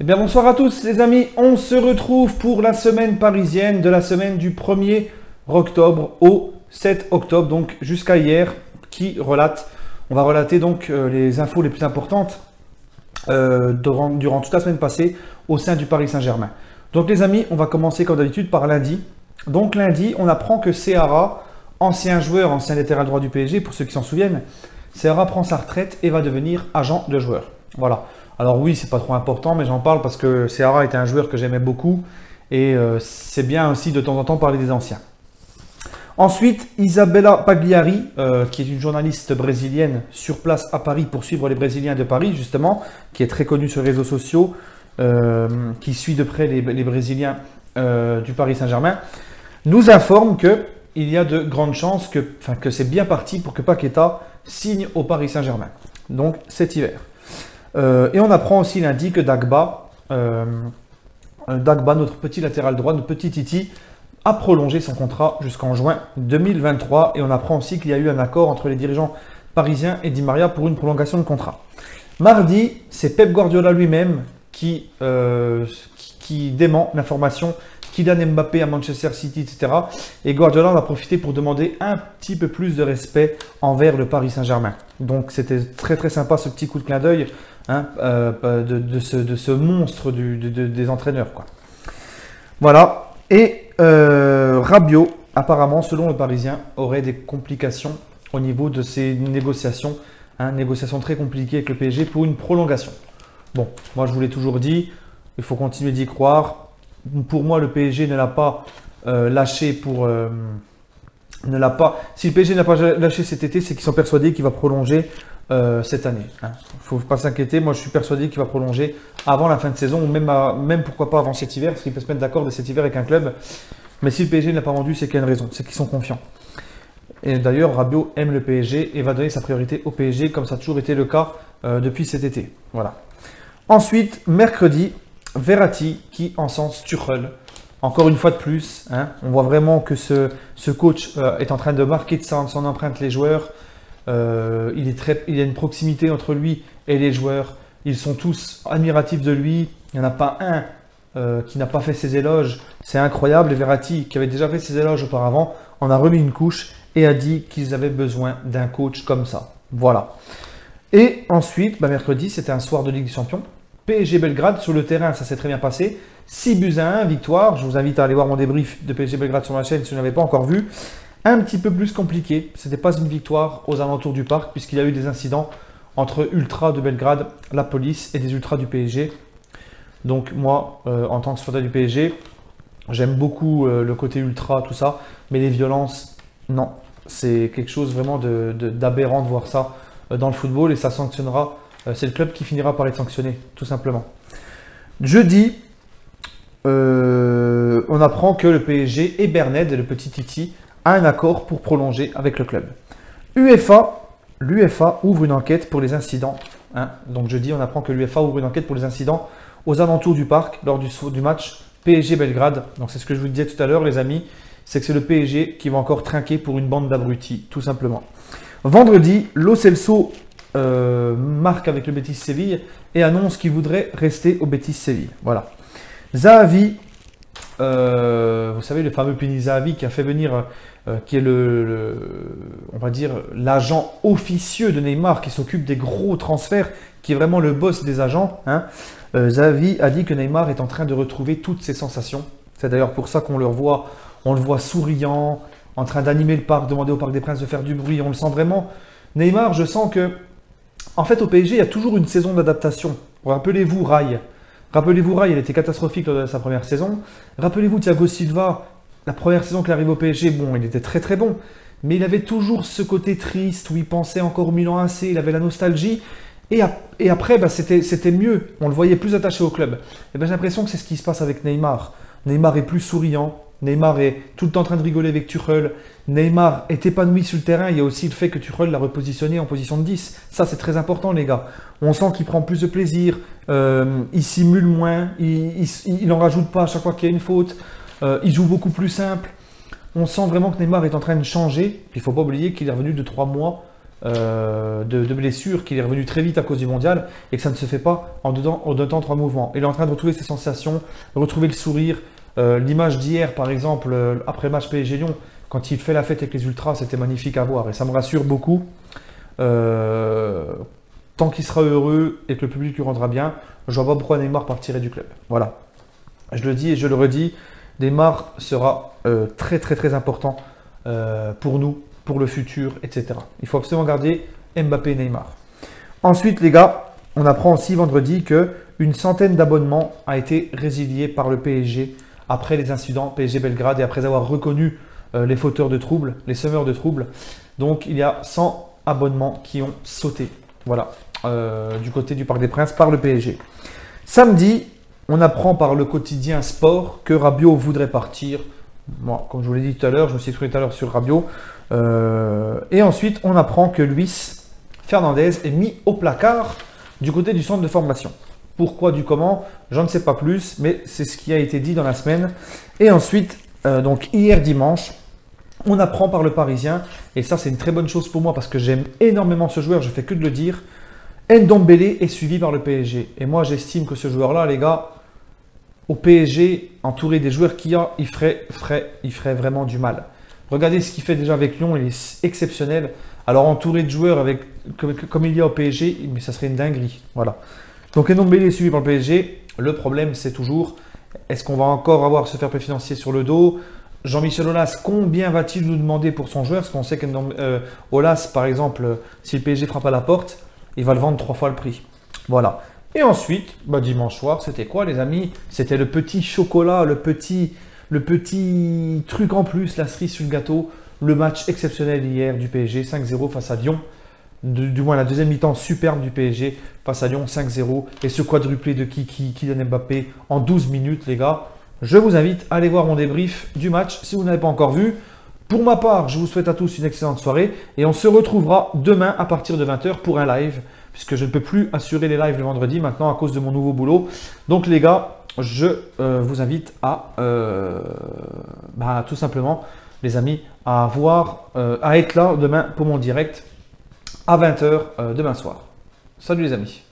Eh bien bonsoir à tous les amis, on se retrouve pour la semaine parisienne de la semaine du 1er octobre au 7 octobre, donc jusqu'à hier, on va relater donc les infos les plus importantes durant toute la semaine passée au sein du Paris Saint-Germain. Donc les amis, on va commencer comme d'habitude par lundi. Donc lundi, on apprend que Ceará, ancien joueur, ancien latéral droit du PSG, pour ceux qui s'en souviennent, Ceará prend sa retraite et va devenir agent de joueur. Voilà. Alors oui, c'est pas trop important, mais j'en parle parce que Ceará était un joueur que j'aimais beaucoup et c'est bien aussi de temps en temps parler des anciens. Ensuite, Isabella Pagliari, qui est une journaliste brésilienne sur place à Paris pour suivre les Brésiliens de Paris, justement, qui est très connue sur les réseaux sociaux, qui suit de près les Brésiliens du Paris Saint-Germain, nous informe qu'il y a de grandes chances que c'est bien parti pour que Paqueta signe au Paris Saint-Germain. Donc cet hiver. Et on apprend aussi lundi que Dagba, notre petit latéral droit, notre petit Titi, a prolongé son contrat jusqu'en juin 2023. Et on apprend aussi qu'il y a eu un accord entre les dirigeants parisiens et Di Maria pour une prolongation de contrat. Mardi, c'est Pep Guardiola lui-même qui dément l'information Kylian Mbappé à Manchester City, etc. Et Guardiola en a profité pour demander un petit peu plus de respect envers le Paris Saint-Germain. Donc c'était très très sympa ce petit coup de clin d'œil de ce monstre des entraîneurs, quoi. Voilà. Et Rabiot, apparemment, selon le Parisien, aurait des complications au niveau de ses négociations. Négociations très compliquées avec le PSG pour une prolongation. Bon, moi je vous l'ai toujours dit, il faut continuer d'y croire. Pour moi, le PSG ne l'a pas lâché Si le PSG n'a pas lâché cet été, c'est qu'ils sont persuadés qu'il va prolonger cette année. Il ne faut pas s'inquiéter. Moi, je suis persuadé qu'il va prolonger avant la fin de saison, ou même pourquoi pas avant cet hiver, parce qu'il peut se mettre d'accord de cet hiver avec un club. Mais si le PSG ne l'a pas vendu, c'est qu'il y a une raison, c'est qu'ils sont confiants. Et d'ailleurs, Rabiot aime le PSG et va donner sa priorité au PSG, comme ça a toujours été le cas depuis cet été. Voilà. Ensuite, mercredi, Verratti qui encense Tuchel. Encore une fois de plus, on voit vraiment que ce coach est en train de marquer de son empreinte les joueurs. Il y a une proximité entre lui et les joueurs. Ils sont tous admiratifs de lui. Il n'y en a pas un qui n'a pas fait ses éloges. C'est incroyable. Et Verratti, qui avait déjà fait ses éloges auparavant, en a remis une couche et a dit qu'ils avaient besoin d'un coach comme ça. Voilà. Et ensuite, mercredi, c'était un soir de Ligue des Champions. PSG Belgrade, sur le terrain, ça s'est très bien passé. 6-1, victoire. Je vous invite à aller voir mon débrief de PSG Belgrade sur ma chaîne si vous n'avez pas encore vu. Un petit peu plus compliqué. Ce n'était pas une victoire aux alentours du parc, puisqu'il y a eu des incidents entre ultras de Belgrade, la police et des ultras du PSG. Donc moi, en tant que supporter du PSG, j'aime beaucoup le côté ultra, tout ça. Mais les violences, non. C'est quelque chose vraiment d'aberrant de voir ça dans le football et ça sanctionnera. C'est le club qui finira par être sanctionné, tout simplement. Jeudi, on apprend que le PSG et Berned, le petit Titi, a un accord pour prolonger avec le club. L'UEFA ouvre une enquête pour les incidents. Donc jeudi, on apprend que l'UEFA ouvre une enquête pour les incidents aux alentours du parc lors du match PSG Belgrade. Donc c'est ce que je vous disais tout à l'heure, les amis. C'est que c'est le PSG qui va encore trinquer pour une bande d'abrutis, tout simplement. Vendredi, Lo Celso marque avec le Betis Séville et annonce qu'il voudrait rester au Betis Séville. Voilà. Zahavi, vous savez, le fameux Pini Zahavi qui a fait venir, qui est on va dire, l'agent officieux de Neymar qui s'occupe des gros transferts, qui est vraiment le boss des agents. Zahavi a dit que Neymar est en train de retrouver toutes ses sensations. C'est d'ailleurs pour ça qu'on le voit souriant, en train d'animer le parc, demander au Parc des Princes de faire du bruit. On le sent vraiment. Neymar, je sens que en fait, au PSG, il y a toujours une saison d'adaptation. Rappelez-vous Rai, il était catastrophique lors de sa première saison. Rappelez-vous Thiago Silva, la première saison qu'il arrive au PSG, bon, il était très très bon. Mais il avait toujours ce côté triste où il pensait encore au Milan AC, il avait la nostalgie. Et après, c'était mieux. On le voyait plus attaché au club. Et j'ai l'impression que c'est ce qui se passe avec Neymar. Neymar est plus souriant. Neymar est tout le temps en train de rigoler avec Tuchel. Neymar est épanoui sur le terrain. Il y a aussi le fait que Tuchel l'a repositionné en position de 10. Ça, c'est très important, les gars. On sent qu'il prend plus de plaisir. Il simule moins. Il n'en rajoute pas à chaque fois qu'il y a une faute. Il joue beaucoup plus simple. On sent vraiment que Neymar est en train de changer. Il ne faut pas oublier qu'il est revenu de 3 mois de blessure, qu'il est revenu très vite à cause du mondial et que ça ne se fait pas en deux temps, 3 mouvements. Il est en train de retrouver ses sensations, de retrouver le sourire. L'image d'hier, par exemple, après le match PSG Lyon, quand il fait la fête avec les Ultras, c'était magnifique à voir et ça me rassure beaucoup. Tant qu'il sera heureux et que le public lui rendra bien, je vois pas pourquoi Neymar partirait du club. Voilà. Je le dis et je le redis, Neymar sera très très très important pour nous, pour le futur, etc. Il faut absolument garder Mbappé et Neymar. Ensuite, les gars, on apprend aussi vendredi qu'une centaine d'abonnements a été résiliée par le PSG après les incidents PSG Belgrade et après avoir reconnu les fauteurs de troubles, les semeurs de troubles. Donc, il y a 100 abonnements qui ont sauté. Voilà, du côté du Parc des Princes par le PSG. Samedi, on apprend par le quotidien Sport que Rabiot voudrait partir. Moi, comme je vous l'ai dit tout à l'heure, je me suis exprimé tout à l'heure sur Rabiot. Et ensuite, on apprend que Luis Fernandez est mis au placard du côté du centre de formation. Pourquoi, du comment, j'en ne sais pas plus, mais c'est ce qui a été dit dans la semaine. Et ensuite, donc hier dimanche, on apprend par le Parisien, et ça c'est une très bonne chose pour moi parce que j'aime énormément ce joueur, je fais que de le dire. Ndombele est suivi par le PSG. Et moi j'estime que ce joueur-là, les gars, au PSG, entouré des joueurs qu'il y a, il ferait vraiment du mal. Regardez ce qu'il fait déjà avec Lyon, il est exceptionnel. Alors entouré de joueurs comme il y a au PSG, mais ça serait une dinguerie. Voilà. Donc Ndombele est suivi par le PSG. Le problème c'est toujours, est-ce qu'on va encore avoir ce fair play financier sur le dos? Jean-Michel Aulas, combien va-t-il nous demander pour son joueur? Parce qu'on sait qu'Aulas, par exemple, si le PSG frappe à la porte, il va le vendre 3 fois le prix. Voilà. Et ensuite, dimanche soir, c'était quoi les amis? C'était le petit chocolat, le petit truc en plus, la cerise sur le gâteau. Le match exceptionnel hier du PSG, 5-0 face à Lyon. Du moins la deuxième mi-temps superbe du PSG face à Lyon, 5-0. Et ce quadruplé de Kylian Mbappé en 12 minutes, les gars. Je vous invite à aller voir mon débrief du match si vous n'avez pas encore vu. Pour ma part, je vous souhaite à tous une excellente soirée et on se retrouvera demain à partir de 20 h pour un live puisque je ne peux plus assurer les lives le vendredi maintenant à cause de mon nouveau boulot. Donc les gars, je vous invite à tout simplement, les amis, à être là demain pour mon direct à 20 h demain soir. Salut les amis.